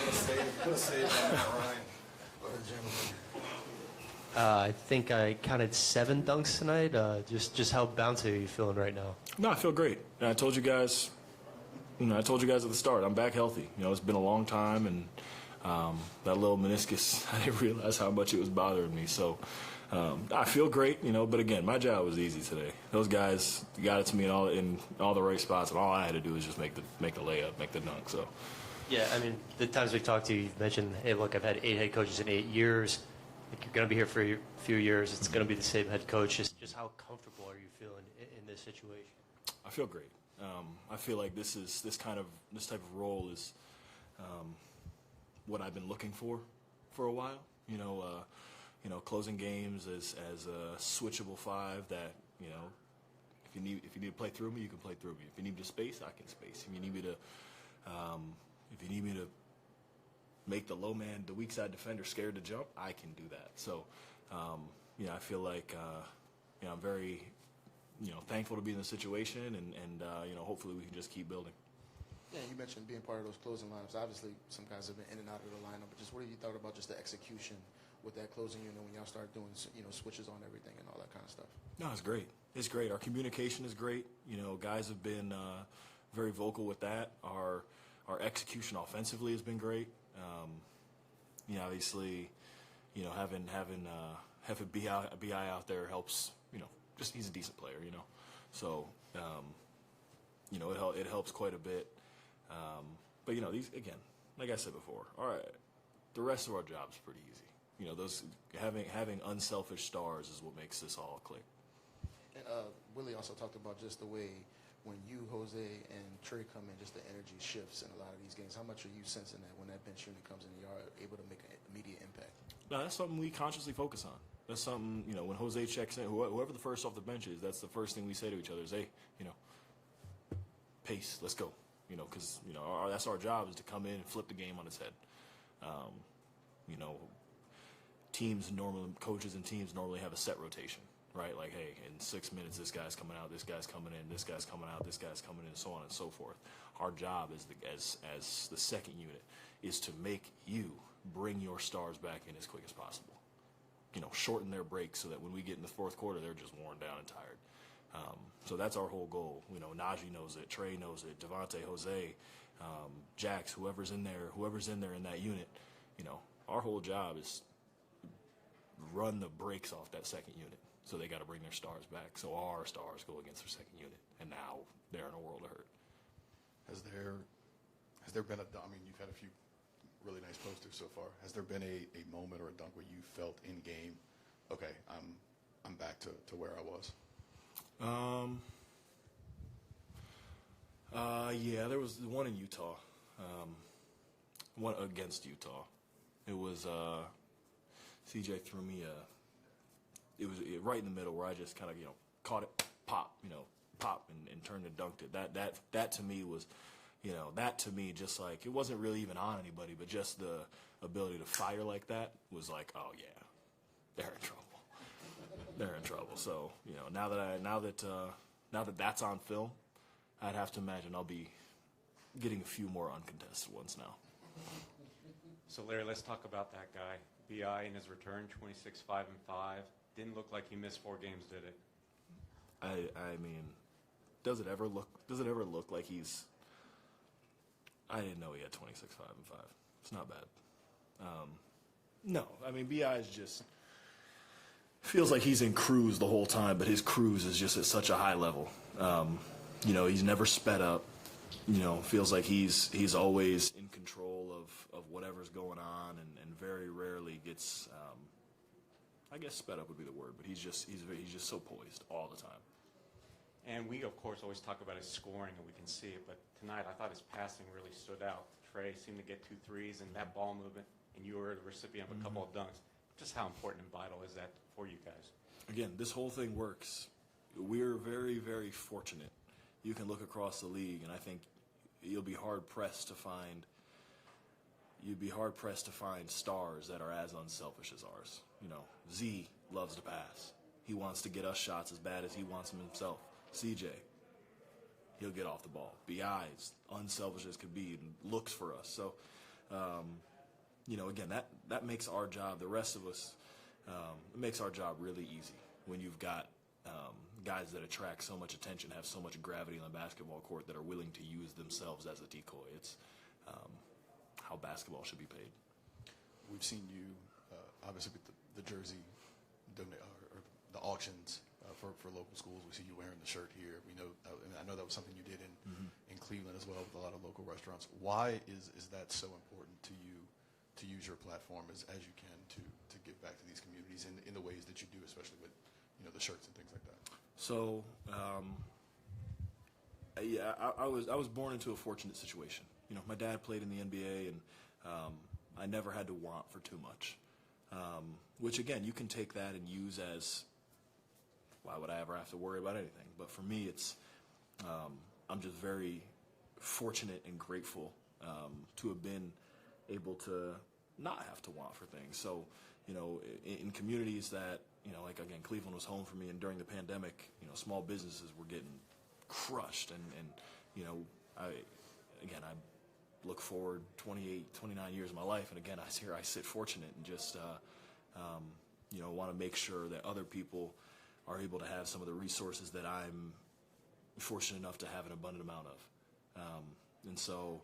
What a save on that, Ryan. What a gentleman. I think I counted 7 dunks tonight. Just how bouncy are you feeling right now? No, I feel great. And I told you guys, at the start, I'm back healthy. It's been a long time, and that little meniscus, I didn't realize how much it was bothering me. So I feel great, But again, my job was easy today. Those guys got it to me in all the right spots, and all I had to do was just make the layup, make the dunk. So. Yeah, I mean, the times we talked to you, you've mentioned, hey, look, I've had 8 head coaches in 8 years. I think you're going to be here for a few years. It's going to be the same head coach. Just how comfortable are you feeling in this situation? I feel great. I feel like this type of role is what I've been looking for a while. Closing games as a switchable 5 that if you need to play through me, you can play through me. If you need me to space, I can space. If you need me to make the low man, the weak side defender scared to jump, I can do that. So, I feel like I'm very thankful to be in the situation, and hopefully we can just keep building. Yeah, you mentioned being part of those closing lineups. Obviously, some guys have been in and out of the lineup, but just what have you thought about just the execution with that closing unit when y'all start doing switches on everything and all that kind of stuff? No, it's great. It's great. Our communication is great. Guys have been very vocal with that. Our execution offensively has been great. Obviously, having BI out there helps. Just he's a decent player. So it helps quite a bit. But these, again, like I said before, all right, the rest of our job is pretty easy. Those having unselfish stars is what makes this all click. And Willie also talked about just the way when you, Jose, and Trey come in, just the energy shifts in a lot of these games. How much are you sensing that when that bench unit comes in, you are able to make an immediate impact? No, that's something we consciously focus on. That's something, when Jose checks in, whoever the first off the bench is, that's the first thing we say to each other is, hey, pace, let's go. Because, that's our job, is to come in and flip the game on its head. Coaches and teams normally have a set rotation, right? Like, hey, in 6 minutes, this guy's coming out, this guy's coming in, this guy's coming out, this guy's coming in, and so on and so forth. Our job as the second unit is to make you bring your stars back in as quick as possible. Shorten their breaks so that when we get in the fourth quarter, they're just worn down and tired. So that's our whole goal. Najee knows it, Trey knows it, Devontae, Jose, Jax, whoever's in there in that unit. Our whole job is run the brakes off that second unit. So they got to bring their stars back. So our stars go against their second unit, and now they're in a world of hurt. Has there been you've had a few really nice posters so far. Has there been a moment or a dunk where you felt in game, okay, I'm back to where I was? Yeah, there was one in Utah, one against Utah. It was CJ threw me it was right in the middle where I just kind of caught it, pop, and turned and dunked it. That to me was, that to me just like it wasn't really even on anybody, but just the ability to fire like that was like, oh yeah, they're in trouble. They're in trouble. So now that that's on film, I'd have to imagine I'll be getting a few more uncontested ones now. So Larry, let's talk about that guy. BI in his return, 26-5-5. Didn't look like he missed 4 games, did it? I mean, does it ever look like he's? I didn't know he had 26-5-5. It's not bad. No, I mean BI is just feels like he's in cruise the whole time, but his cruise is just at such a high level. He's never sped up. Feels like he's always in control of whatever's going on, and very rarely gets. I guess sped up would be the word, but he's just so poised all the time. And we, of course, always talk about his scoring, and we can see it. But tonight, I thought his passing really stood out. Trey seemed to get 2 threes, and that ball movement, and you were the recipient of a couple of dunks. Just how important and vital is that for you guys? Again, this whole thing works. We're very, very fortunate. You can look across the league, and I think you'll be hard pressed to find stars that are as unselfish as ours. Z loves to pass. He wants to get us shots as bad as he wants them himself. CJ, he'll get off the ball. BI is unselfish as could be and looks for us. So Again, that makes our job, the rest of us, it makes our job really easy when you've got guys that attract so much attention, have so much gravity on the basketball court that are willing to use themselves as a decoy. It's how basketball should be played. We've seen you, obviously, with the jersey or the auctions for local schools. We see you wearing the shirt here. We know, and I know that was something you did in Cleveland as well with a lot of local restaurants. Why is that so important to you to use your platform as you can to give back to these communities in the ways that you do, especially with the shirts and things like that? So, I was born into a fortunate situation. My dad played in the NBA, and I never had to want for too much. Which again, you can take that and use as, why would I ever have to worry about anything? But for me, it's I'm just very fortunate and grateful to have been able to not have to want for things. So, in communities that, like again, Cleveland was home for me, and during the pandemic, small businesses were getting crushed, and I look forward 28, 29 years of my life, and again, I sit fortunate and just want to make sure that other people are able to have some of the resources that I'm fortunate enough to have an abundant amount of. And so,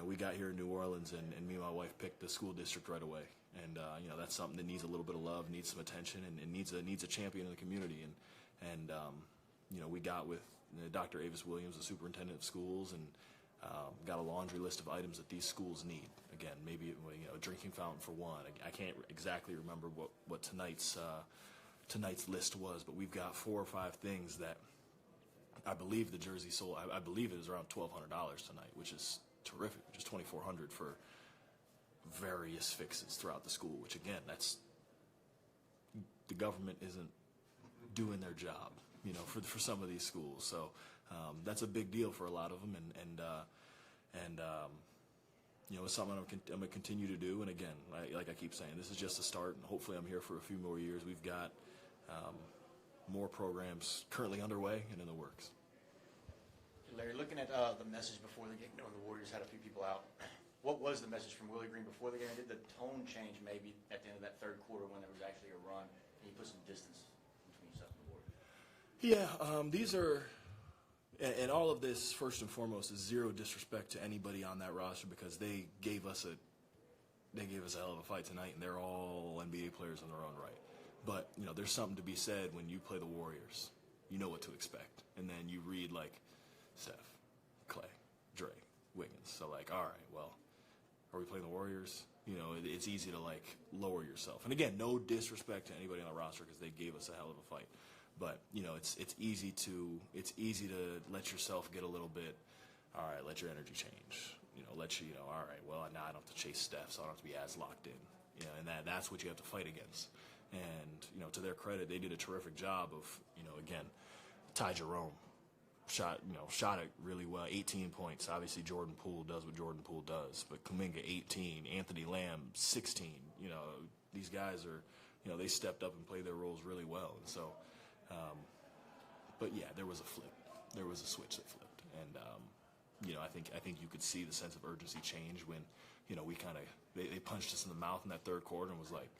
we got here in New Orleans, and me and my wife picked the school district right away. And that's something that needs a little bit of love, needs some attention, and needs a champion in the community. And we got with Dr. Avis Williams, the superintendent of schools, and got a laundry list of items that these schools need. Again, maybe a drinking fountain for one. I can't exactly remember what tonight's list was, but we've got 4 or 5 things that I believe the jersey sold. I believe it was around $1,200 tonight, which is terrific. Which is $2,400 for various fixes throughout the school. Which again, that's the government isn't doing their job, for some of these schools. So that's a big deal for a lot of them, and it's something I'm going to continue to do. And again, like I keep saying, this is just a start, and hopefully I'm here for a few more years. We've got more programs currently underway and in the works. Larry, looking at the message before the game, knowing the Warriors had a few people out, what was the message from Willie Green before the game? Did the tone change maybe at the end of that third quarter when there was actually a run and you put some distance between yourself and the Warriors? Yeah, these are, and all of this, first and foremost, is zero disrespect to anybody on that roster, because they gave us a hell of a fight tonight, and they're all NBA players in their own right. But, there's something to be said when you play the Warriors. You know what to expect. And then you read, like, Steph, Clay, Dre, Wiggins. So, like, all right, well, are we playing the Warriors? It's easy to, like, lower yourself. And, again, no disrespect to anybody on the roster, because they gave us a hell of a fight. But, it's easy to let yourself get a little bit, all right, let your energy change. All right, well, now I don't have to chase Steph, so I don't have to be as locked in. And that's what you have to fight against. And, to their credit, they did a terrific job of, again, Ty Jerome shot it really well, 18 points. Obviously, Jordan Poole does what Jordan Poole does, but Kuminga, 18, Anthony Lamb, 16. These guys are, they stepped up and played their roles really well. And so, but yeah, there was a flip. There was a switch that flipped. And, I think you could see the sense of urgency change when, we kind of, they punched us in the mouth in that third quarter and was like,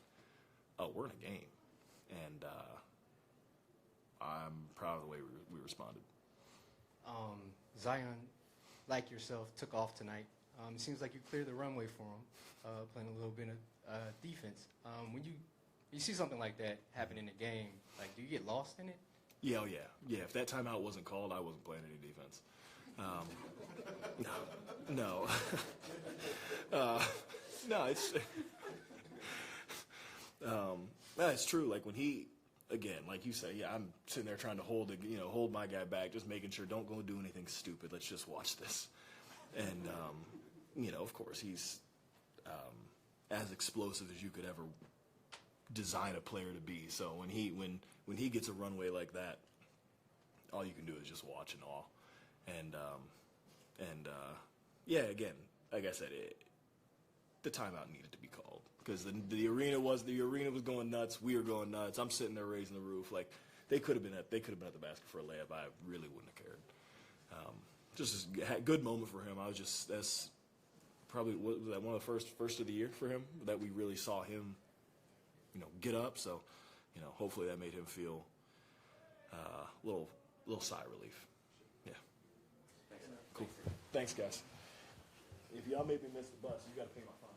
oh, we're in a game. And I'm proud of the way we responded. Zion, like yourself, took off tonight. It seems like you cleared the runway for him, playing a little bit of defense. When you see something like that happen in a game, like, do you get lost in it? Yeah, oh yeah. Yeah, if that timeout wasn't called, I wasn't playing any defense. No. No, it's true. Like, when he, again, like you say, yeah, I'm sitting there trying to hold my guy back, just making sure don't go do anything stupid. Let's just watch this. And, of course, he's as explosive as you could ever design a player to be. So when he gets a runway like that, all you can do is just watch in awe. And yeah, again, like I said, the timeout needed to be called, because the arena was going nuts. We were going nuts. I'm sitting there raising the roof. Like, they could have been at the basket for a layup. I really wouldn't have cared. Just a good moment for him. I was just probably was that one of the first of the year for him that we really saw him, get up. So, hopefully that made him feel a little sigh of relief. Yeah. Cool. Thanks, guys. If y'all made me miss the bus, you got to pay my fine.